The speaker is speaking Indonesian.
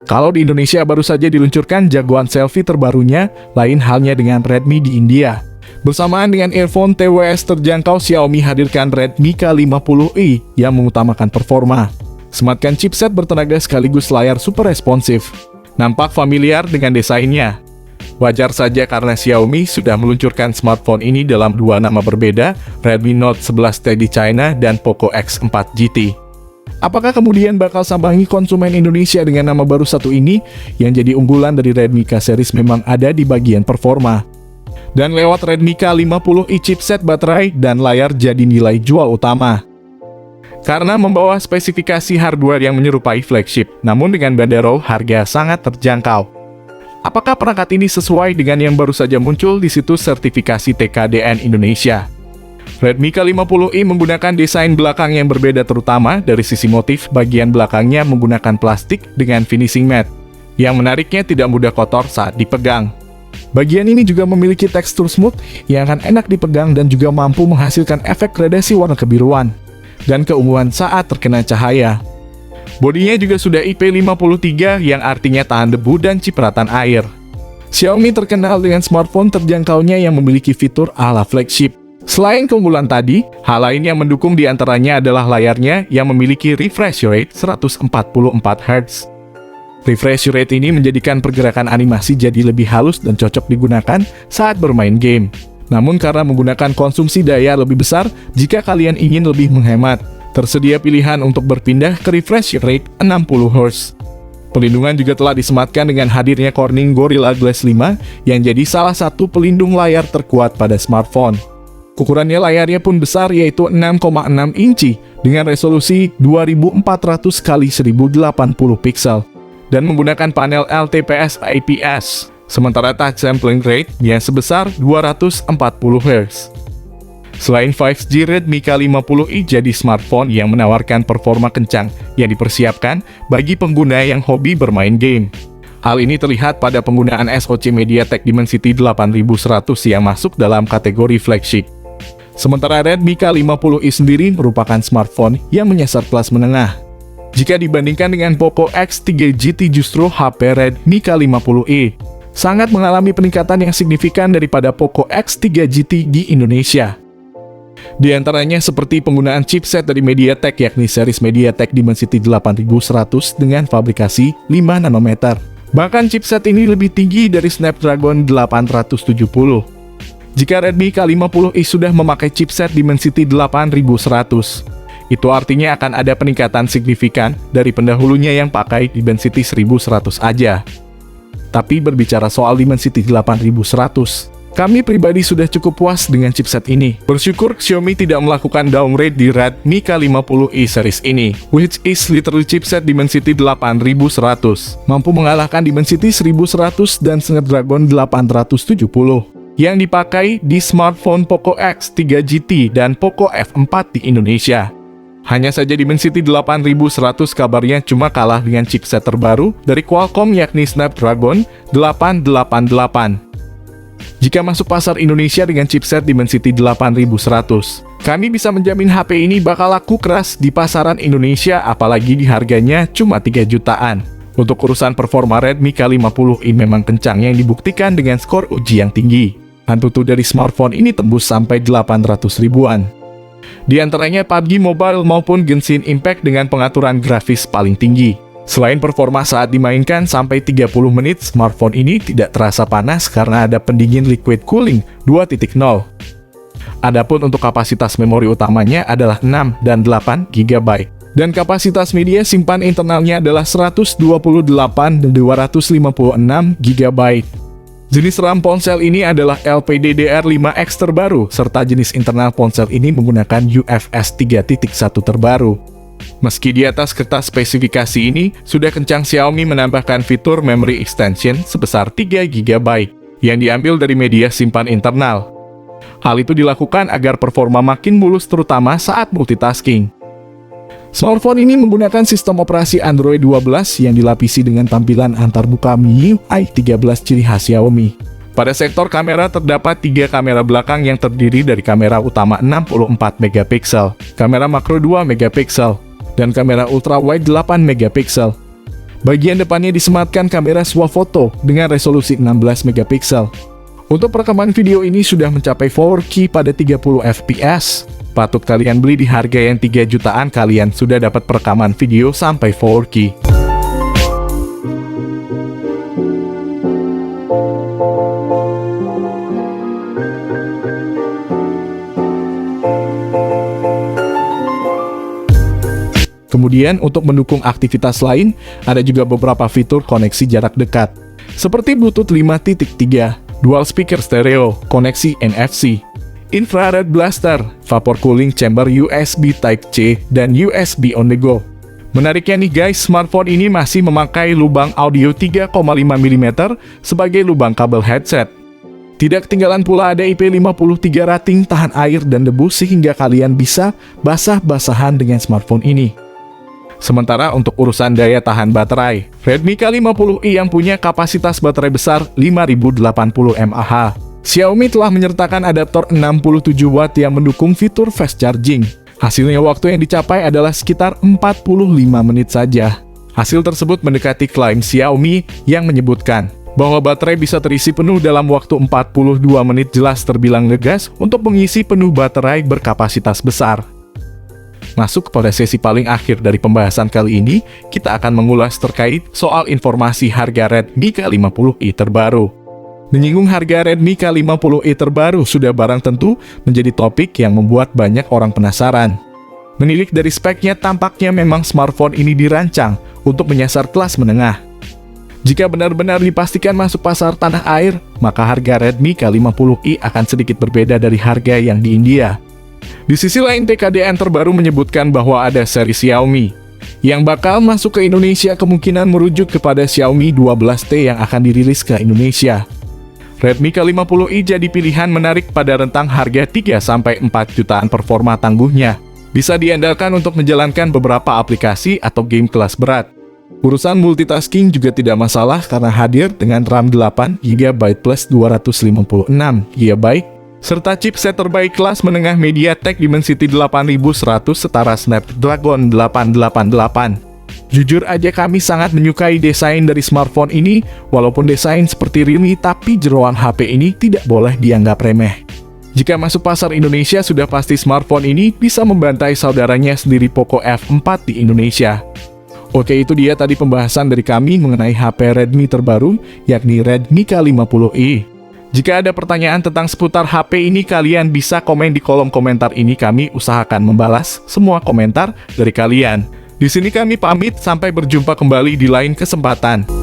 Kalau di Indonesia baru saja diluncurkan jagoan selfie terbarunya, lain halnya dengan Redmi di India. Bersamaan dengan earphone TWS terjangkau, Xiaomi hadirkan Redmi K50i yang mengutamakan performa. Sematkan chipset bertenaga sekaligus layar super responsif. Nampak familiar dengan desainnya. Wajar saja karena Xiaomi sudah meluncurkan smartphone ini dalam dua nama berbeda, Redmi Note 11T di China dan Poco X4 GT. Apakah kemudian bakal sambangi konsumen Indonesia dengan nama baru satu ini? Yang jadi unggulan dari Redmi K series memang ada di bagian performa. Dan lewat Redmi K50i chipset, baterai, dan layar jadi nilai jual utama. Karena membawa spesifikasi hardware yang menyerupai flagship, namun dengan bandrol harga sangat terjangkau. Apakah perangkat ini sesuai dengan yang baru saja muncul di situs sertifikasi TKDN Indonesia? Redmi K50i menggunakan desain belakang yang berbeda, terutama dari sisi motif bagian belakangnya menggunakan plastik dengan finishing matte. Yang menariknya tidak mudah kotor saat dipegang. Bagian ini juga memiliki tekstur smooth yang akan enak dipegang dan juga mampu menghasilkan efek gradasi warna kebiruan dan keunguan saat terkena cahaya. Bodinya juga sudah IP53 yang artinya tahan debu dan cipratan air. Xiaomi terkenal dengan smartphone terjangkaunya yang memiliki fitur ala flagship. Selain keunggulan tadi, hal lain yang mendukung diantaranya adalah layarnya yang memiliki refresh rate 144 Hz. Refresh rate ini menjadikan pergerakan animasi jadi lebih halus dan cocok digunakan saat bermain game. Namun karena menggunakan konsumsi daya lebih besar, jika kalian ingin lebih menghemat, tersedia pilihan untuk berpindah ke refresh rate 60 Hz. Pelindungan juga telah disematkan dengan hadirnya Corning Gorilla Glass 5 yang jadi salah satu pelindung layar terkuat pada smartphone. Ukurannya layarnya pun besar, yaitu 6,6 inci dengan resolusi 2400 x 1080 pixel dan menggunakan panel LTPS IPS, sementara touch sampling rate yang sebesar 240 Hz. Selain 5G, Redmi K50i jadi smartphone yang menawarkan performa kencang yang dipersiapkan bagi pengguna yang hobi bermain game. Hal ini terlihat pada penggunaan SoC MediaTek Dimensity 8100 yang masuk dalam kategori flagship. Sementara Redmi K50i sendiri merupakan smartphone yang menyasar kelas menengah. Jika dibandingkan dengan Poco X3 GT, justru HP Redmi K50i sangat mengalami peningkatan yang signifikan daripada Poco X3 GT di Indonesia. Di antaranya seperti penggunaan chipset dari MediaTek, yakni series MediaTek Dimensity 8100 dengan fabrikasi 5 nanometer. Bahkan chipset ini lebih tinggi dari Snapdragon 870. Jika Redmi K50i sudah memakai chipset Dimensity 8100, itu artinya akan ada peningkatan signifikan dari pendahulunya yang pakai Dimensity 1100 aja. Tapi berbicara soal Dimensity 8100, kami pribadi sudah cukup puas dengan chipset ini. Bersyukur Xiaomi tidak melakukan downgrade di Redmi K50i series ini, which is literally chipset Dimensity 8100, mampu mengalahkan Dimensity 1100 dan Snapdragon 870 yang dipakai di smartphone Poco X3 GT dan Poco F4 di Indonesia. Hanya saja Dimensity 8100 kabarnya cuma kalah dengan chipset terbaru dari Qualcomm, yakni Snapdragon 888. Jika masuk pasar Indonesia dengan chipset Dimensity 8100, kami bisa menjamin HP ini bakal laku keras di pasaran Indonesia, apalagi di harganya cuma 3 jutaan. Untuk urusan performa, Redmi K50i memang kencang yang dibuktikan dengan skor uji yang tinggi. Antutu dari smartphone ini tembus sampai 800 ribuan. Di antaranya PUBG Mobile maupun Genshin Impact dengan pengaturan grafis paling tinggi. Selain performa saat dimainkan sampai 30 menit, smartphone ini tidak terasa panas karena ada pendingin liquid cooling 2.0. Adapun untuk kapasitas memori utamanya adalah 6 dan 8 GB. Dan kapasitas media simpan internalnya adalah 128 dan 256 GB. Jenis RAM ponsel ini adalah LPDDR5X terbaru, serta jenis internal ponsel ini menggunakan UFS 3.1 terbaru. Meski di atas kertas spesifikasi ini, sudah kencang, Xiaomi menambahkan fitur memory extension sebesar 3 GB yang diambil dari media simpan internal. Hal itu dilakukan agar performa makin mulus, terutama saat multitasking. Smartphone ini menggunakan sistem operasi Android 12 yang dilapisi dengan tampilan antarmuka MIUI 13 ciri khas Xiaomi. Pada sektor kamera terdapat 3 kamera belakang yang terdiri dari kamera utama 64 megapiksel, kamera makro 2 megapiksel, dan kamera ultrawide 8 megapiksel. Bagian depannya disematkan kamera swafoto dengan resolusi 16 megapiksel. Untuk perekaman video ini sudah mencapai 4K pada 30 fps. Patut kalian beli di harga yang 3 jutaan, kalian sudah dapat perekaman video sampai 4K. Kemudian untuk mendukung aktivitas lain, ada juga beberapa fitur koneksi jarak dekat, seperti Bluetooth 5.3, dual speaker stereo, koneksi NFC, infrared blaster, vapor cooling chamber USB Type-C, dan USB on the go. Menariknya nih guys, smartphone ini masih memakai lubang audio 3,5 mm sebagai lubang kabel headset. Tidak ketinggalan pula ada IP53 rating tahan air dan debu sehingga kalian bisa basah-basahan dengan smartphone ini. Sementara untuk urusan daya tahan baterai, Redmi K50i yang punya kapasitas baterai besar 5080 mAh. Xiaomi telah menyertakan adaptor 67 watt yang mendukung fitur fast charging. Hasilnya waktu yang dicapai adalah sekitar 45 menit saja. Hasil tersebut mendekati klaim Xiaomi yang menyebutkan bahwa baterai bisa terisi penuh dalam waktu 42 menit, jelas terbilang ngegas untuk mengisi penuh baterai berkapasitas besar. Masuk kepada sesi paling akhir dari pembahasan kali ini, kita akan mengulas terkait soal informasi harga Redmi K50i terbaru. Menyinggung harga Redmi K50i terbaru sudah barang tentu menjadi topik yang membuat banyak orang penasaran. Menilik dari speknya, tampaknya memang smartphone ini dirancang untuk menyasar kelas menengah. Jika benar-benar dipastikan masuk pasar tanah air, maka harga Redmi K50i akan sedikit berbeda dari harga yang di India. Di sisi lain, TKDN terbaru menyebutkan bahwa ada seri Xiaomi yang bakal masuk ke Indonesia, kemungkinan merujuk kepada Xiaomi 12T yang akan dirilis ke Indonesia. Redmi K50i jadi pilihan menarik pada rentang harga 3-4 jutaan. Performa tangguhnya bisa diandalkan untuk menjalankan beberapa aplikasi atau game kelas berat. Urusan multitasking juga tidak masalah karena hadir dengan RAM 8GB plus 256GB, serta chipset terbaik kelas menengah MediaTek Dimensity 8100 setara Snapdragon 888. Jujur aja kami sangat menyukai desain dari smartphone ini, walaupun desain seperti Realme, tapi jeroan HP ini tidak boleh dianggap remeh. Jika masuk pasar Indonesia, sudah pasti smartphone ini bisa membantai saudaranya sendiri Poco F4 di Indonesia. Oke, itu dia tadi pembahasan dari kami mengenai HP Redmi terbaru, yakni Redmi K50i. Jika ada pertanyaan tentang seputar HP ini, kalian bisa komen di kolom komentar ini. Kami usahakan membalas semua komentar dari kalian. Di sini kami pamit, sampai berjumpa kembali di lain kesempatan.